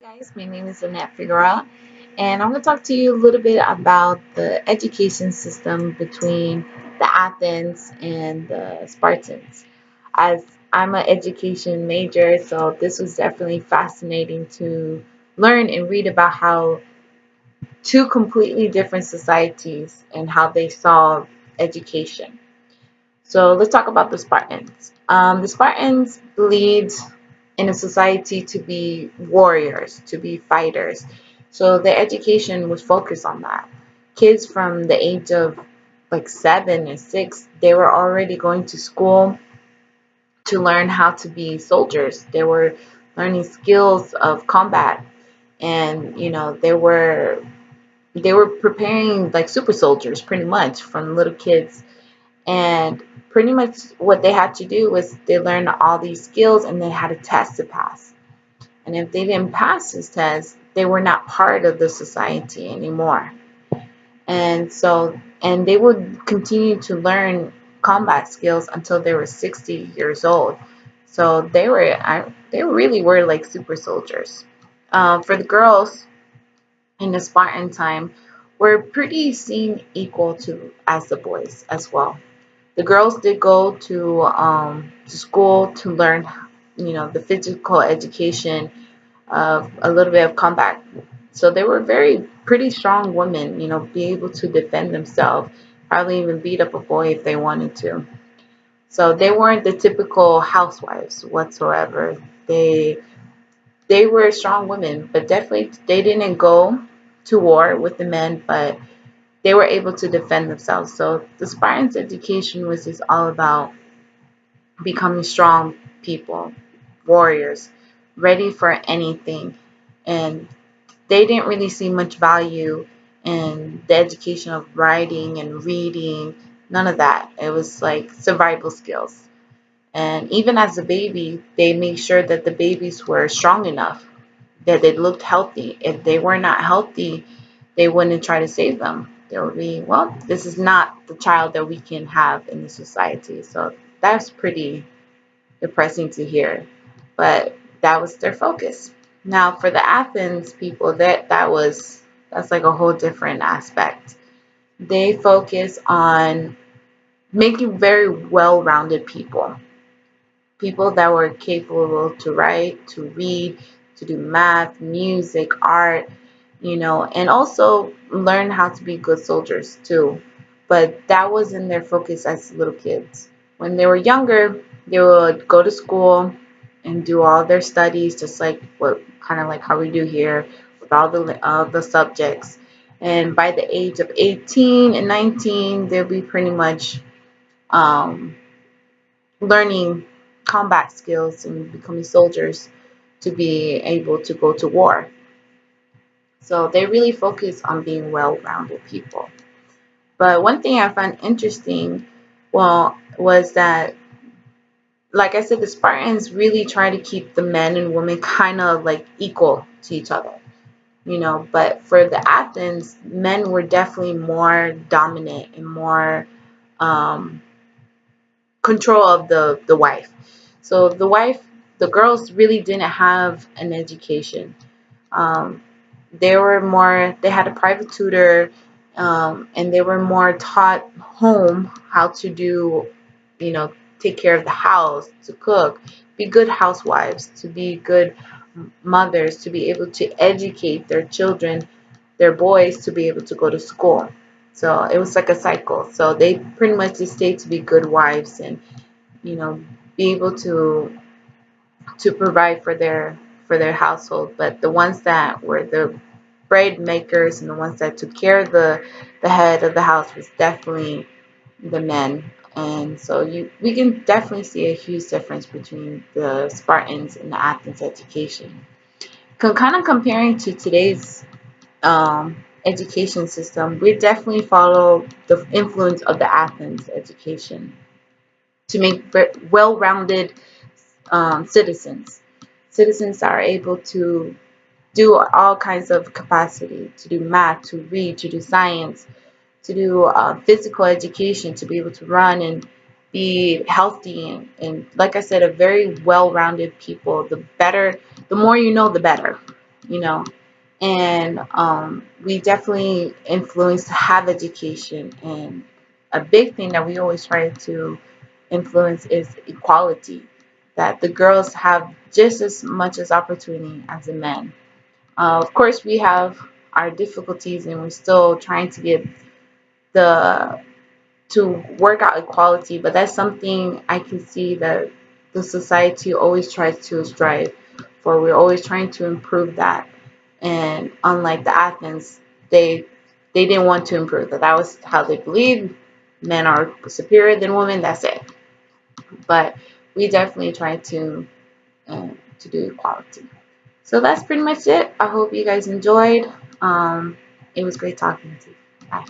Guys, my name is Annette Figueroa, and I'm going to talk to you a little bit about the education system between the Athens and the Spartans. As I'm an education major, so this was definitely fascinating to learn and read about how two completely different societies and how they saw education. So let's talk about the Spartans. The Spartans believed in a society to be warriors, to be fighters. So their education was focused on that. Kids from the age of like 7 and 6, they were already going to school to learn how to be soldiers. They were learning skills of combat, and they were preparing like super soldiers pretty much from little kids. And pretty much what they had to do was they learned all these skills and they had a test to pass. And if they didn't pass this test, they were not part of the society anymore. And they would continue to learn combat skills until they were 60 years old. So they really were like super soldiers. For the girls in the Spartan time, were pretty seen equal to as the boys as well. The girls did go to school to learn, the physical education of a little bit of combat. So they were very pretty strong women, be able to defend themselves, probably even beat up a boy if they wanted to. So they weren't the typical housewives whatsoever. They were strong women, but definitely they didn't go to war with the men, but they were able to defend themselves. So the Spartans' education was just all about becoming strong people, warriors, ready for anything. And they didn't really see much value in the education of writing and reading, none of that. It was like survival skills. And even as a baby, they made sure that the babies were strong enough, that they looked healthy. If they were not healthy, they wouldn't try to save them. They would be, well, this is not the child that we can have in the society. So that's pretty depressing to hear. But that was their focus. Now for the Athens people, that's like a whole different aspect. They focus on making very well-rounded people. People that were capable to write, to read, to do math, music, art, and also learn how to be good soldiers too. But that wasn't their focus as little kids. When they were younger, they would go to school and do all their studies, just like what kind of like how we do here with all the subjects. And by the age of 18 and 19, they'll be pretty much um, learning combat skills and becoming soldiers to be able to go to war. So they really focus on being well-rounded people. But one thing I found interesting, well, was that, like I said, the Spartans really try to keep the men and women kind of like equal to each other, But for the Athens, men were definitely more dominant and more um, control of the wife. So the girls really didn't have an education. Um, they had a private tutor, and they were more taught home how to do, take care of the house, to cook, be good housewives, to be good mothers, to be able to educate their children, their boys, to be able to go to school. So it was like a cycle. So they pretty much just stayed to be good wives and, you know, be able to provide for their household. But the ones that were the bread makers and the ones that took care of the head of the house was definitely the men. And so we can definitely see a huge difference between the Spartans and the Athens education. Kind of comparing to today's education system, we definitely follow the influence of the Athens education to make well-rounded citizens. Citizens are able to do all kinds of capacity, to do math, to read, to do science, to do physical education, to be able to run and be healthy and like I said, a very well-rounded people. The more you know, the better. you know. And we definitely influence to have education. And a big thing that we always try to influence is equality, that the girls have just as much as opportunity as the men. Of course, we have our difficulties, and we're still trying to get the to work out equality, but that's something I can see that the society always tries to strive for. We're always trying to improve that. And unlike the Athens, they didn't want to improve that. That was how they believed. Men are superior than women. That's it. But we definitely try to do equality. So that's pretty much it. I hope you guys enjoyed. It was great talking to you. Bye.